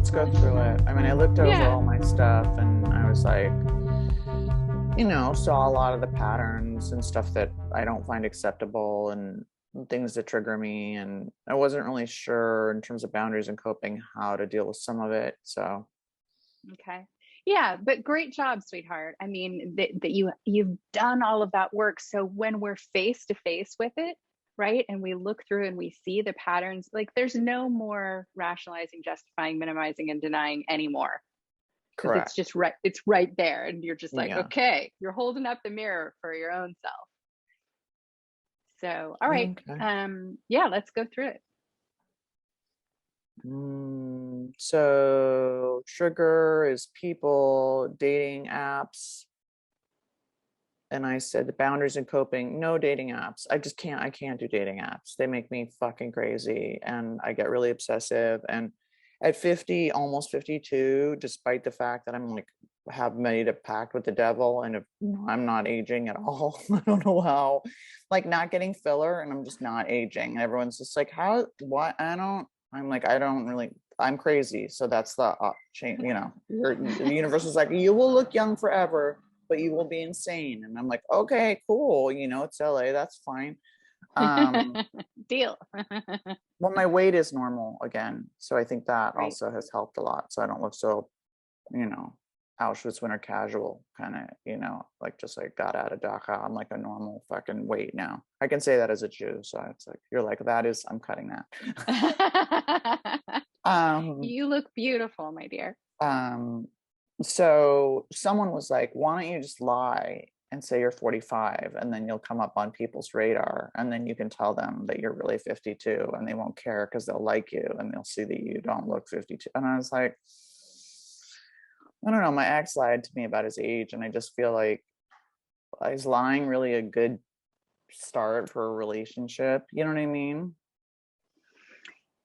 let's go through it. I mean, I looked over Yeah. all my stuff and I was like, saw a lot of the patterns and stuff that I don't find acceptable and things that trigger me. And I wasn't really sure in terms of boundaries and coping how to deal with some of it. So, Okay. Yeah, but great job, sweetheart. I mean, that you've done all of that work. So when we're face to face with it, right, and we look through and we see the patterns, like there's no more rationalizing, justifying, minimizing, and denying anymore because it's correct. just right. It's right there, and you're just like, Yeah. okay, you're holding up the mirror for your own self. So, all right, Okay. yeah, let's go through it. So trigger is people, dating apps. And I said the boundaries and coping, no dating apps. I can't do dating apps. They make me fucking crazy and I get really obsessive. And at 50, almost 52, despite the fact that I'm like have made a pact with the devil and if, I'm not aging at all. I don't know how, like not getting filler and I'm just not aging. And everyone's just like, how, what? I'm like, I don't really, I'm crazy. So that's the change, the universe is like, you will look young forever, but you will be insane. And I'm like, okay, cool. It's LA. That's fine. Um, Deal. well, my weight is normal again. So I think that Great. also has helped a lot. So I don't look so, you know, Auschwitz winter casual kind of, like just like got out of Dachau. I'm like a normal fucking weight now. I can say that as a Jew. So it's like, you're like, I'm cutting that. um, You look beautiful, my dear. um, so someone was like, why don't you just lie and say you're 45 and then you'll come up on people's radar and then you can tell them that you're really 52 and they won't care because they'll like you and they'll see that you don't look 52. And I was like, I don't know, my ex lied to me about his age and I just feel like, is lying really a good start for a relationship? You know what I mean?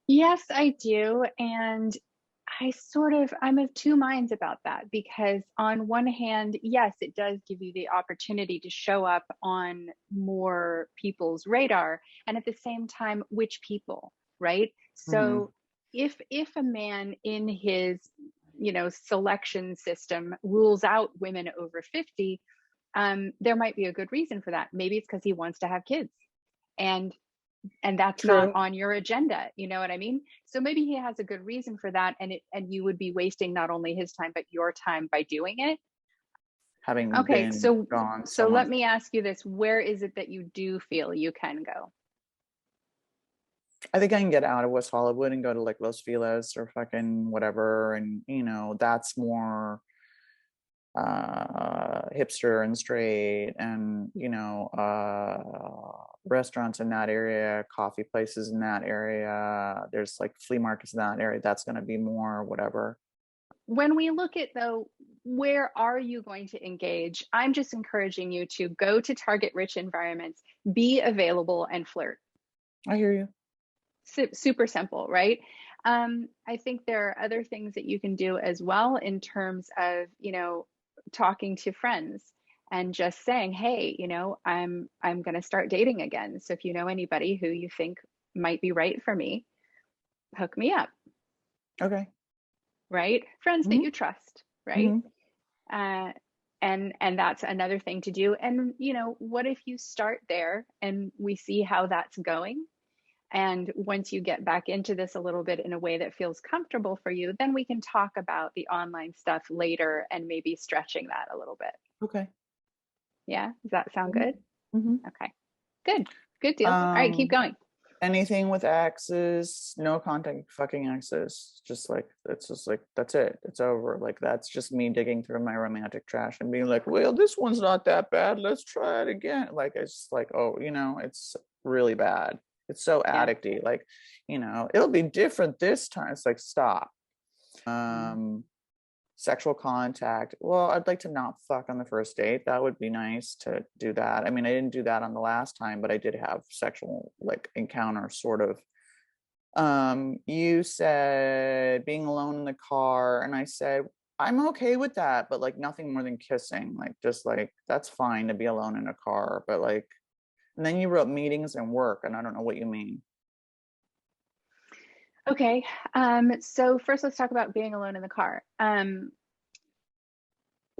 Yes, I do. And I'm of two minds about that because, on one hand, yes, it does give you the opportunity to show up on more people's radar. And at the same time, which people, right? Mm-hmm. So, if a man in his selection system rules out women over 50, there might be a good reason for that. Maybe it's because he wants to have kids. And that's not True. on your agenda, you know what I mean? So maybe he has a good reason for that, and you would be wasting not only his time but your time by doing it. Having Okay, been so gone so so let much. me ask you this: where is it that you do feel you can go? I think I can get out of West Hollywood and go to like Los Feliz or fucking whatever. And, that's more hipster and straight and, restaurants in that area, coffee places in that area. There's like flea markets in that area. That's going to be more whatever. When we look at, though, where are you going to engage? I'm just encouraging you to go to target rich environments, be available, and flirt. I hear you. Super simple, right? I think there are other things that you can do as well in terms of, talking to friends and just saying, hey, I'm going to start dating again. So if you know anybody who you think might be right for me, hook me up, Okay. right? Friends that Mm-hmm. you trust, right? Mm-hmm. Uh, and that's another thing to do. And what if you start there and we see how that's going? And once you get back into this a little bit in a way that feels comfortable for you, then we can talk about the online stuff later and maybe stretching that a little bit. Okay. Yeah, does that sound good? Mm-hmm. Okay, good, good deal. All right, keep Um, going. anything with exes, no contact fucking exes. Just like it's just like that's it. It's over. Like that's just me digging through my romantic trash and being like, well, this one's not that bad. Let's try it again. Like it's like, oh, it's really bad. It's so Yeah. addicty. Like, it'll be different this time. It's like stop. Mm. Sexual contact. Well, I'd like to not fuck on the first date. That would be nice to do that. I mean, I didn't do that on the last time, but I did have sexual like encounter sort of. You said being alone in the car, and I said, I'm okay with that, but like nothing more than kissing. Like just like that's fine to be alone in a car, but like and then you wrote meetings and work, and I don't know what you mean. Okay. So first let's talk about being alone in the car.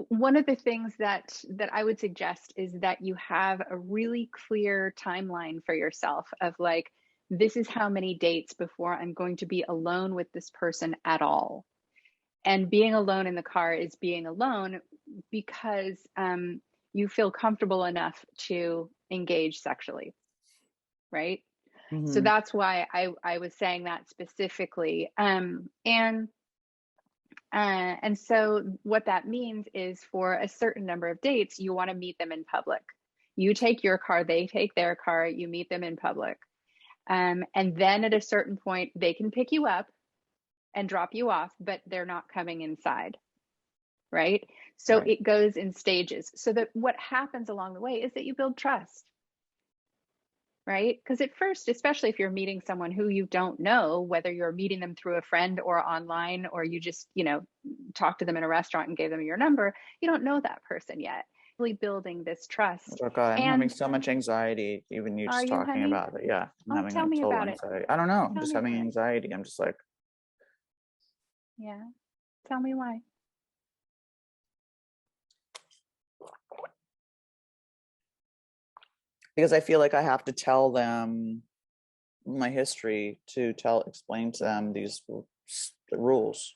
One of the things that I would suggest is that you have a really clear timeline for yourself of like, this is how many dates before I'm going to be alone with this person at all. And being alone in the car is being alone because you feel comfortable enough to engage sexually, right? So Mm-hmm. that's why I was saying that specifically. And so what that means is for a certain number of dates, you want to meet them in public. You take your car, they take their car, you meet them in public. And then at a certain point, they can pick you up and drop you off, but they're not coming inside, right? So Right. it goes in stages. So that what happens along the way is that you build trust, right? Because at first, especially if you're meeting someone who you don't know, whether you're meeting them through a friend or online, or you just, talk to them in a restaurant and gave them your number, you don't know that person yet. Really building this trust. Oh God, I'm having And so much anxiety, even you are just you, talking honey? about it. Yeah, I'm Oh, having tell a me total about it. anxiety. I don't know. I'm Tell just me having about it. anxiety. I'm just like, Yeah. Tell me why. because I feel like I have to tell them my history to explain to them these rules.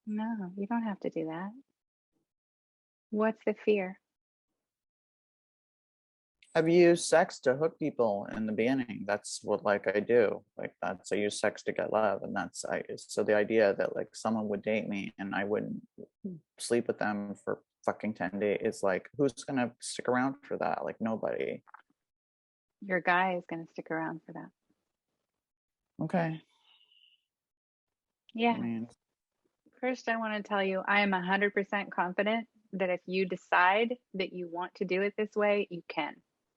No, you don't have to do that. What's the fear? I've used sex to hook people in the beginning. That's what like I do. Like that's I use sex to get love, and that's I. So the idea that like someone would date me and I wouldn't sleep with them for fucking 10 days is like who's gonna stick around for that? Like nobody. Your guy is going to stick around for that. Okay. I Yeah. mean, First, I want to tell you, I am 100% confident that if you decide that you want to do it this way, you can.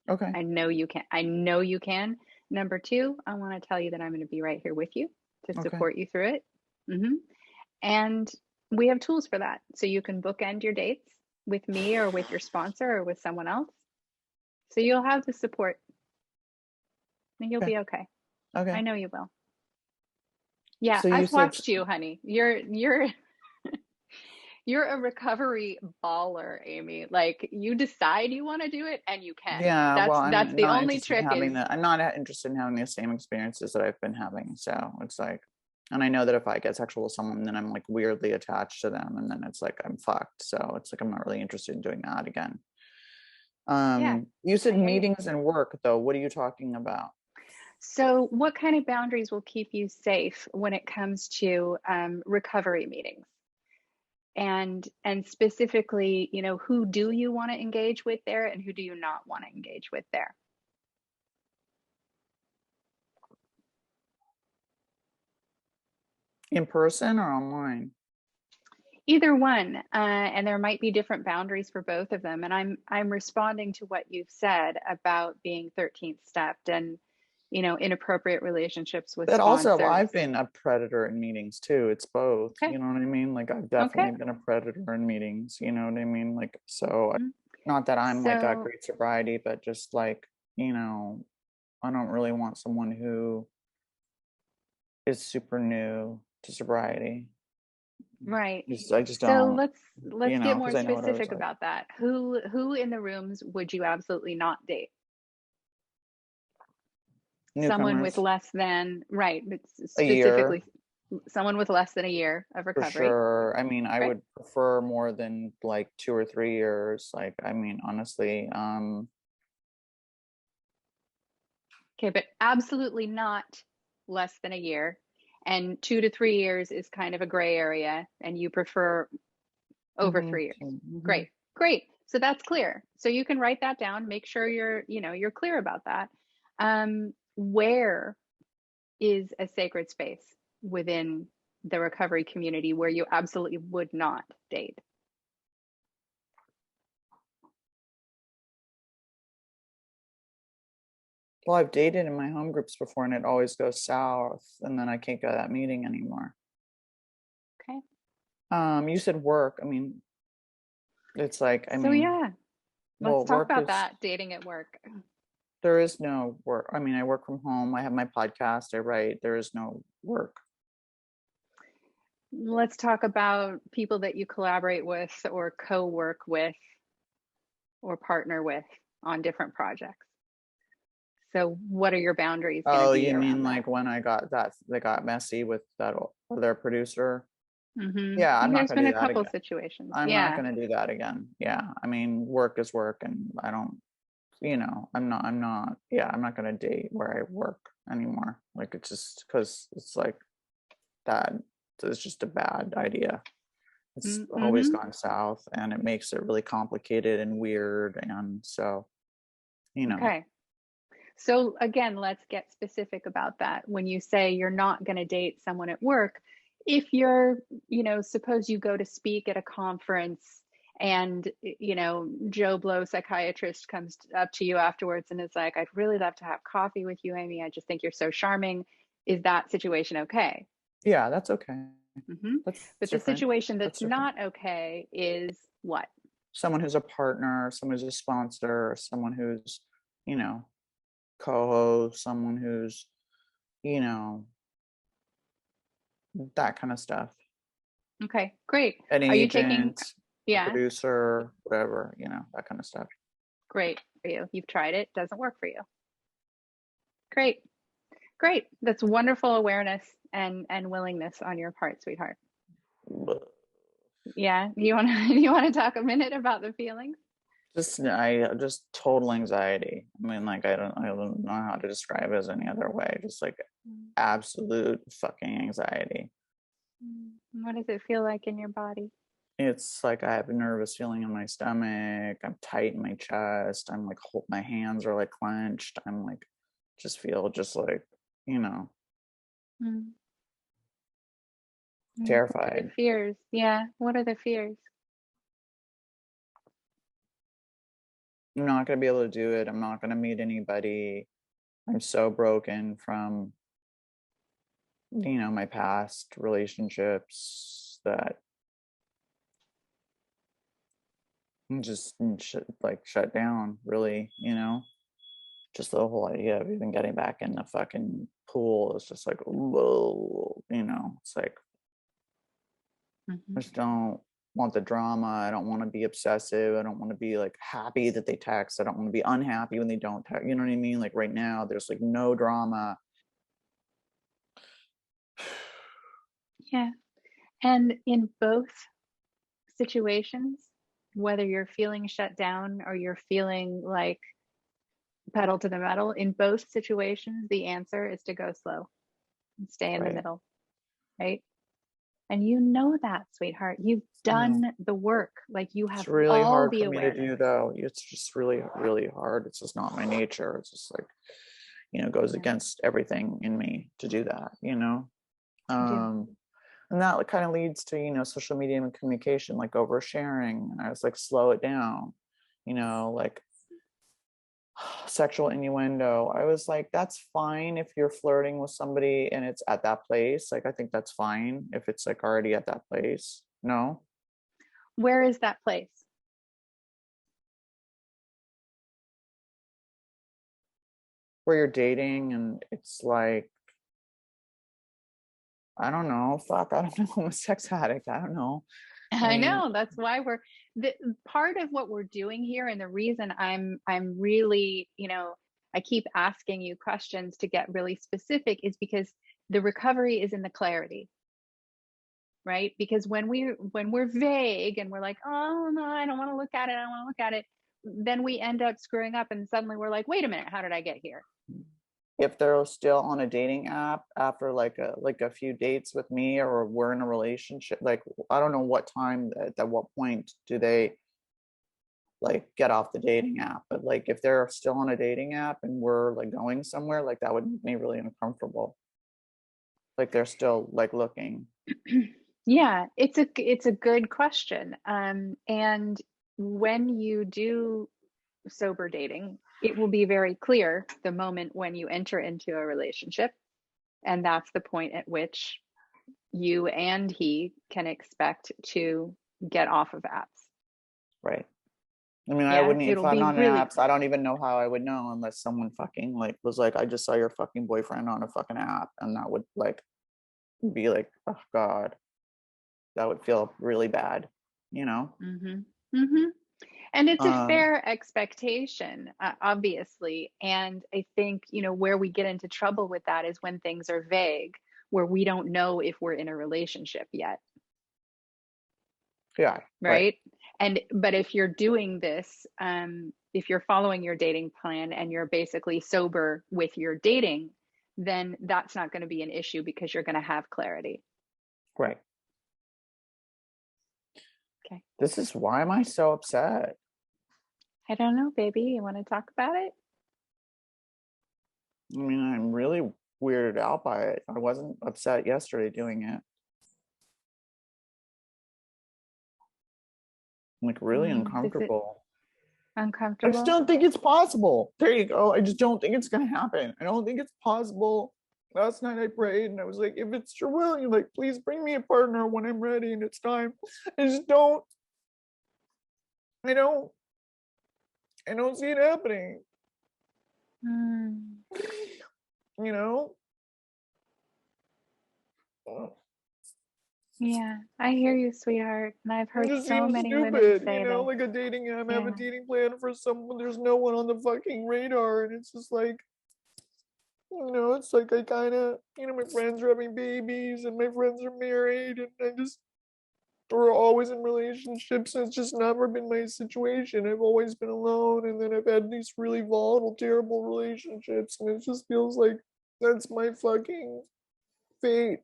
okay. I know you can. I know you can. Number two, I want to tell you that I'm going to be right here with you to Okay. support you through it. hmm And we have tools for that. So you can bookend your dates with me or with your sponsor or with someone else. So you'll have the support and you'll Okay. be okay. I Okay. know you will. Yeah, So you I've said watched you, honey. You're a recovery baller, Amy. Like you decide you want to do it and you can. yeah, well, That's I'm the not only interested in trick having is that. I'm not interested in having the same experiences that I've been having. So it's like, and I know that if I get sexual with someone, then I'm like weirdly attached to them, and then it's like I'm fucked. So it's like I'm not really interested in doing that again. yeah, You I said hear you. meetings and work though. What are you talking about? So what kind of boundaries will keep you safe when it comes to recovery meetings? And specifically, who do you want to engage with there and who do you not want to engage with there? In person or online? Either one, and there might be different boundaries for both of them. And I'm responding to what you've said about being 13th stepped and inappropriate relationships with But also, sponsors. I've been a predator in meetings too. It's both. Okay, You know what I mean? Like I've okay. definitely been a predator in meetings. You know what I mean? Like so, Mhm. not that I'm like got So great sobriety, but just like I don't really want someone who is super new to sobriety. right. I just So don't. let's get more Because I know what I was specific like. about that. Who in the rooms would you absolutely not date? Someone with Newcomers, less than, right, but a year specifically someone with less than a year of for recovery. sure. I mean, I Okay. would prefer more than like 2 or 3 years. Like, I mean, honestly, Okay, but absolutely not less than a year. And 2 to 3 years is kind of a gray area, and you prefer over mhm, 3 years. mhm. Great, great. So that's clear. So you can write that down. Make sure you're clear about that. Where is a sacred space within the recovery community where you absolutely would not date? Well, I've dated in my home groups before, and it always goes south, and then I can't go to that meeting anymore. Okay. You said work. I mean, it's like, I So mean, yeah, let's well, talk work about is that dating at work. There is no work. I mean, I work from home. I have my podcast. I write. There is no work. Let's talk about people that you collaborate with or co-work with or partner with on different projects. So what are your boundaries going to Oh, be you mean around that? like when I got that, they got messy with that other producer? Yeah, I'm Mm-hmm. not There's gonna been do a that couple again. situations. I'm not Yeah. gonna do that again. Yeah, I mean, work is work, and I don't, yeah, I'm not gonna date where I work anymore. Like, it's just because it's like that. It's just a bad idea. It's always Mm-hmm. gone south, and it makes it really complicated and weird. And so, you know, Okay. So again, let's get specific about that. When you say you're not going to date someone at work, if you're, suppose you go to speak at a conference and, Joe Blow, psychiatrist, comes up to you afterwards and is like, I'd really love to have coffee with you, Amy. I just think you're so charming. Is that situation okay? yeah, that's okay. Hmm. That's But the different. situation That's that's different. not okay is what? Someone who's a partner, someone who's a sponsor, someone who's, you know, co-host, someone who's, you know, that kind of stuff. Okay, great. An Are you taking, agent, a yeah, producer, whatever, that kind of stuff. great for you. You've tried it, doesn't work for you. Great. Great. That's wonderful awareness and willingness on your part, sweetheart. Yeah. You want to you want to talk a minute about the feelings? Just total anxiety. I mean, like, I don't know how to describe it as any other way. Just like absolute fucking anxiety. What does it feel like in your body? It's like I have a nervous feeling in my stomach. I'm tight in my chest. I'm like, my hands are like clenched. I'm like, just feel just like, you know, Mm. What are the terrified. fears? Yeah. What are the fears? I'm not going to be able to do it. I'm not going to meet anybody. I'm so broken from, my past relationships that I'm just like shut down, really, just the whole idea of even getting back in the fucking pool is just like, whoa, it's like, I Hmm. just don't want the drama. I don't want to be obsessive. I don't want to be like happy that they text. I don't want to be unhappy when they don't text. You know what I mean? Like right now, there's like no drama. Yeah. And in both situations, whether you're feeling shut down or you're feeling like pedal to the metal, in both situations, the answer is to go slow and stay in the Right. middle, right? And you know that, sweetheart. You've No, done the work. Like you it's have really all hard the for me to awareness. do though. It's just really, really hard. It's just not my nature. It's just like, goes Yeah, against everything in me to do that. I do. Um, and that kind of leads to, social media and communication, like oversharing. And I was like, slow it down, like sexual innuendo. I was like, that's fine if you're flirting with somebody and it's at that place. Like, I think that's fine if it's like already at that place. No, Where is that place? where you're dating and it's like, I don't know. Fuck, I don't know. I'm a sex addict. I don't know. I I mean, know that's why we're the part of what we're doing here, and the reason I'm really, I keep asking you questions to get really specific is because the recovery is in the clarity, right? Because when we're vague and we're like, oh no, I don't want to look at it, I don't want to look at it, then we end up screwing up, and suddenly we're like, wait a minute, how did I get here? if they're still on a dating app after like a few dates with me, or we're in a relationship, like I don't know what time, at what point do they like get off the dating app, but like if they're still on a dating app and we're like going somewhere, like that would make me really uncomfortable, like they're still like looking. Yeah, it's a good question. And when you do sober dating, it will be very clear the moment when you enter into a relationship, and that's the point at which you and he can expect to get off of apps. Right. I mean, I Yeah, wouldn't, if it'll I'm be on the really apps, I quick. don't even know how I would know unless someone fucking like was like, I just saw your fucking boyfriend on a fucking app. And that would like be like, oh God, that would feel really bad, you know? Mm-hmm. Mm-hmm. And it's a Um, fair expectation, obviously. And I think, where we get into trouble with that is when things are vague, where we don't know if we're in a relationship yet, yeah, right, right? But if you're doing this, if you're following your dating plan and you're basically sober with your dating, then that's not going to be an issue because you're going to have clarity. right. Okay. This is why am I so upset? I don't know, baby. You want to talk about it? I mean, I'm really weirded out by it. I wasn't upset yesterday doing it. I'm like really Is it uncomfortable. I just uncomfortable? don't think it's possible. There you go. I just don't think it's gonna happen. I don't think it's possible. Last night I prayed and I was like, if it's your will, you're like, please bring me a partner when I'm ready and it's time. I just don't, I don't, I don't see it happening. Hmm. You know? Yeah, I hear you, sweetheart. And I've It heard just so seems many women stupid, say this. like a dating app, have a Yeah. dating plan for someone, there's no one on the fucking radar, and it's just like, it's like I kind of, my friends are having babies and my friends are married, and I just, we're always in relationships, and it's just never been my situation. I've always been alone, and then I've had these really volatile, terrible relationships, and it just feels like that's my fucking fate.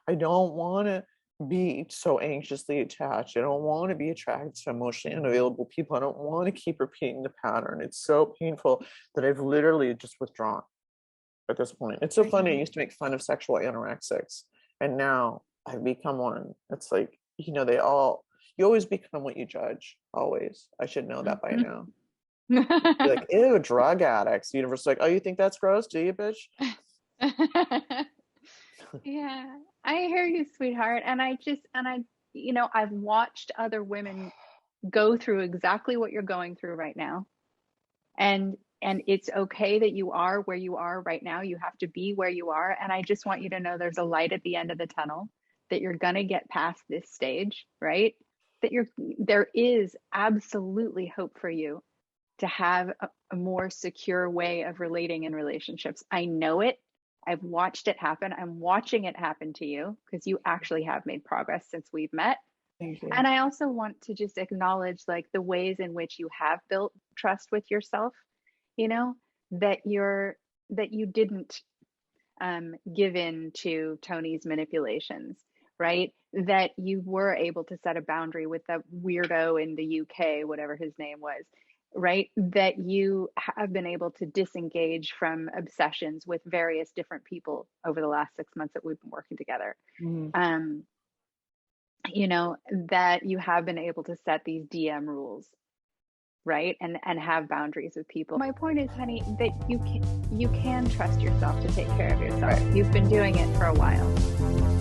I don't want to be so anxiously attached. I don't want to be attracted to emotionally unavailable people. I don't want to keep repeating the pattern. It's so painful that I've literally just withdrawn at this point. It's so I funny. I know. used to make fun of sexual anorexics, and now I've become one. It's like, you always become what you judge. Always. I should know that by now. Be like, ew, drug addicts. The universe is like, oh, you think that's gross? Do you, bitch? Yeah, I hear you, sweetheart. I've watched other women go through exactly what you're going through right now. And it's okay that you are where you are right now. You have to be where you are. And I just want you to know there's a light at the end of the tunnel, that you're going to get past this stage, right? There is absolutely hope for you to have a more secure way of relating in relationships. I know it. I've watched it happen. I'm watching it happen to you because you actually have made progress since we've met. Thank you. And I also want to just acknowledge like the ways in which you have built trust with yourself, you know, that you didn't give in to Tony's manipulations, right? That you were able to set a boundary with that weirdo in the UK, whatever his name was, right? That you have been able to disengage from obsessions with various different people over the last 6 months that we've been working together. Mm. Um, that you have been able to set these DM rules, right? And have boundaries with people. My point is, honey, that you can trust yourself to take care of yourself. Right. You've been doing it for a while.